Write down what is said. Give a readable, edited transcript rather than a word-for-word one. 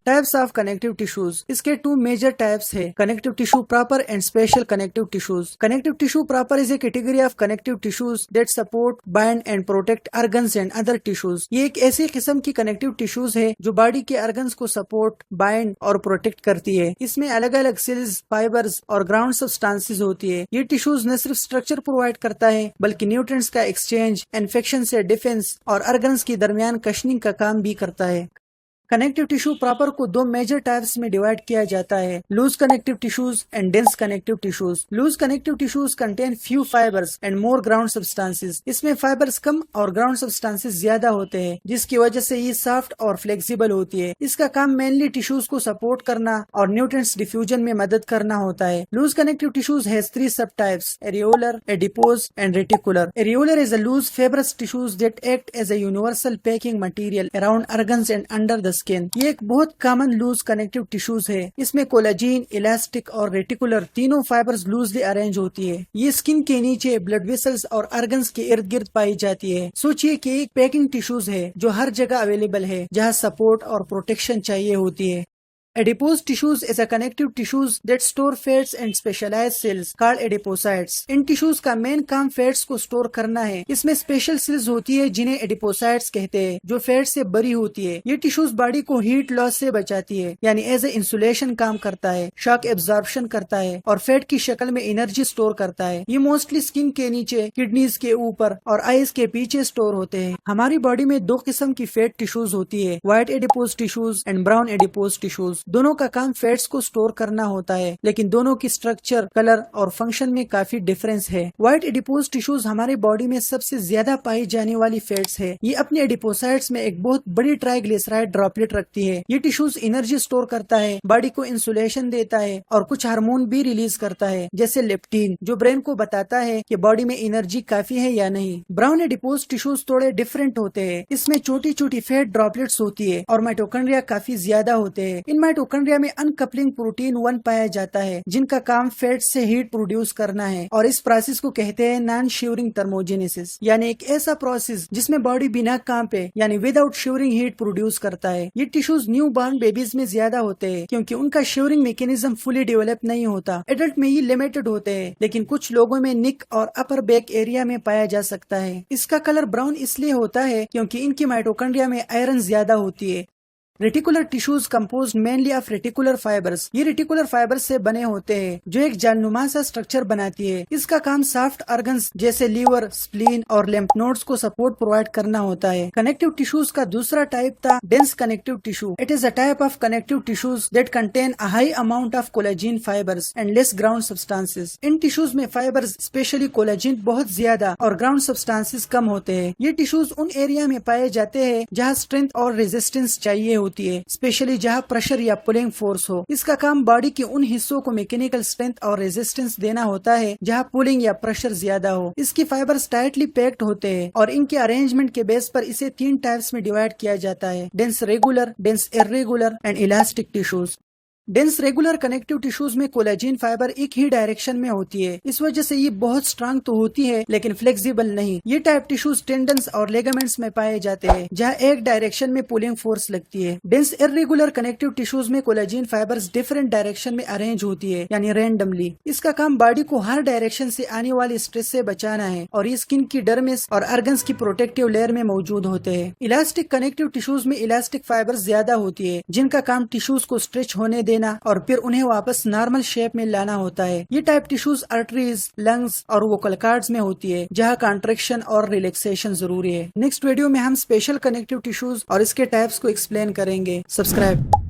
Types of connective tissues, इसके to major types है, connective tissue proper and special connective tissues. Connective tissue proper is A category of connective tissues that support, bind and protect organs and other tissues. ये एक ऐसी किस्म की connective tissues है जो body के organs को सपोर्ट, बाइंड और प्रोटेक्ट करती है। इसमें अलग अलग सेल्स, फाइबर्स और ग्राउंड सब्सटेंसेस होती है। ये टिश्यूज न सिर्फ स्ट्रक्चर प्रोवाइड करता है बल्कि न्यूट्रिएंट्स का एक्सचेंज, इन्फेक्शन से डिफेंस और ऑर्गन्स के दरमियान कशनिंग का काम भी करता है। कनेक्टिव टिश्यू प्रॉपर को दो मेजर टाइप्स में डिवाइड किया जाता है, loose connective tissues and dense connective tissues. Loose connective tissues contain few fibres and more ground substances. इसमें फाइबर्स कम और ग्राउंड सब्सटेंसेस ज्यादा होते हैं, जिसकी वजह से ये सॉफ्ट और फ्लेक्सिबल होती है। इसका काम मेनली टिश्यूज को सपोर्ट करना और न्यूट्रिएंट्स डिफ्यूजन में मदद करना होता है। Loose connective tissues has three subtypes, areolar, adipose and reticular. Areolar is a loose fibrous tissues that act as a universal packing material around organs and under the skin. ये एक बहुत common loose connective tissues है। इसमें collagen, elastic और reticular तीनों fibres loosely arrange होती है। ये स्किन के नीचे ब्लड वेसल्स और ऑर्गन्स के इर्द गिर्द पाई जाती है। सोचिए कि एक पैकिंग टिश्यूज है जो हर जगह अवेलेबल है जहाँ सपोर्ट और प्रोटेक्शन चाहिए होती है। Adipose tissues is a connective tissues that store fats and specialized cells called adipocytes। In tissues का मेन काम फैट्स को स्टोर करना है। इसमें स्पेशल सेल्स होती है जिन्हें एडिपोसाइट्स कहते हैं, जो फैट से बरी होती है। ये टिश्यूज बॉडी को हीट लॉस से बचाती है, यानी एज ए इंसुलेशन काम करता है, शॉक एब्जॉर्प्शन करता है और फैट की शक्ल में एनर्जी स्टोर करता है। ये मोस्टली स्किन के नीचे, किडनीज के ऊपर और आईज के पीछे स्टोर होते हैं। हमारी बॉडी में दो किस्म की फैट टिश्यूज होती है, white adipose tissues and brown adipose tissues. दोनों का काम फैट्स को स्टोर करना होता है, लेकिन दोनों की स्ट्रक्चर, कलर और फंक्शन में काफी डिफरेंस है। व्हाइट एडिपोज टिश्यूज हमारे बॉडी में सबसे ज्यादा पाई जाने वाली फैट्स है। ये अपने एडिपोसाइट्स में एक बहुत बड़ी ट्राइग्लिसराइड ड्रॉपलेट रखती है। ये टिश्यूज एनर्जी स्टोर करता है, बॉडी को इंसुलेशन देता है और कुछ हार्मोन भी रिलीज करता है, जैसे लेप्टिन, जो ब्रेन को बताता है कि बॉडी में एनर्जी काफी है या नहीं। ब्राउन एडिपोज टिश्यूज थोड़े डिफरेंट होते हैं। इसमें छोटी छोटी फैट ड्रॉपलेट्स होती है और माइटोकॉन्ड्रिया काफी ज्यादा होते हैं। इन माइटोकॉन्ड्रिया में अनकपलिंग प्रोटीन 1 पाया जाता है, जिनका काम फैट से हीट प्रोड्यूस करना है और इस प्रोसेस को कहते हैं नॉन शिवरिंग थर्मोजेनेसिस, यानी एक ऐसा प्रोसेस जिसमें बॉडी बिना कांपे यानी विदाउट शिवरिंग हीट प्रोड्यूस करता है। ये टिश्यूज न्यू बॉर्न बेबीज में ज्यादा होते हैं क्योंकि उनका शिवरिंग मैकेनिज्म फुली डेवलप नहीं होता। एडल्ट में ये लिमिटेड होते हैं, लेकिन कुछ लोगों में निक और अपर बैक एरिया में पाया जा सकता है। इसका कलर ब्राउन इसलिए होता है क्योंकि इनकी माइटोकॉन्ड्रिया में आयरन ज्यादा होती है। Reticular tissues composed mainly of reticular fibres. ये रेटिकुलर फाइबर्स से बने होते हैं जो एक जालनुमा सा स्ट्रक्चर बनाती है। इसका काम सॉफ्ट ऑर्गन्स जैसे लीवर, स्प्लीन और लिम्फ नोड्स को सपोर्ट प्रोवाइड करना होता है। कनेक्टिव टिश्यूज का दूसरा टाइप था dense connective tissue. It is a type of connective tissues that contain a high amount of collagen fibres and less ground substances. In tissues में fibres specially collagen बहुत ज्यादा और ग्राउंड सब्सटेंसेस कम होते हैं। ये टिश्यूज उन area में पाए जाते हैं जहाँ स्ट्रेंथ और रेजिस्टेंस चाहिए होती है, स्पेशली जहाँ प्रेशर या पुलिंग फोर्स हो। इसका काम बॉडी के उन हिस्सों को मैकेनिकल स्ट्रेंथ और रेजिस्टेंस देना होता है जहाँ पुलिंग या प्रेशर ज्यादा हो। इसकी फाइबर्स टाइटली पैक्ड होते हैं और इनके अरेंजमेंट के बेस पर इसे 3 टाइप्स में डिवाइड किया जाता है, dense regular, dense irregular and elastic tissues. Dense regular connective tissues में कोलेजिन फाइबर एक ही डायरेक्शन में होती है। इस वजह से ये बहुत स्ट्रांग तो होती है लेकिन फ्लेक्सिबल नहीं। ये टाइप टिश्यूज टेंडन्स और लेगामेंट्स में पाए जाते हैं जहाँ एक डायरेक्शन में पुलिंग फोर्स लगती है। डेंस इर्रेगुलर कनेक्टिव टिश्यूज में कोलेजिन फाइबर्स डिफरेंट डायरेक्शन में अरेंज होती है, यानी रैंडमली। इसका काम बॉडी को हर डायरेक्शन से आने वाले स्ट्रेस से बचाना है और ये स्किन की डर्मिस और ऑर्गन्स की प्रोटेक्टिव लेयर में मौजूद होते हैं। इलास्टिक कनेक्टिव टिश्यूज में इलास्टिक फाइबर्स ज्यादा होती है, जिनका काम टिश्यूज को स्ट्रेच होने देना और फिर उन्हें वापस नॉर्मल शेप में लाना होता है। ये टाइप टिश्यूज आर्टरीज, लंग्स और वोकल कार्ड्स में होती है, जहाँ कॉन्ट्रैक्शन और रिलैक्सेशन जरूरी है। नेक्स्ट वीडियो में हम स्पेशल कनेक्टिव टिश्यूज और इसके टाइप्स को एक्सप्लेन करेंगे। सब्सक्राइब।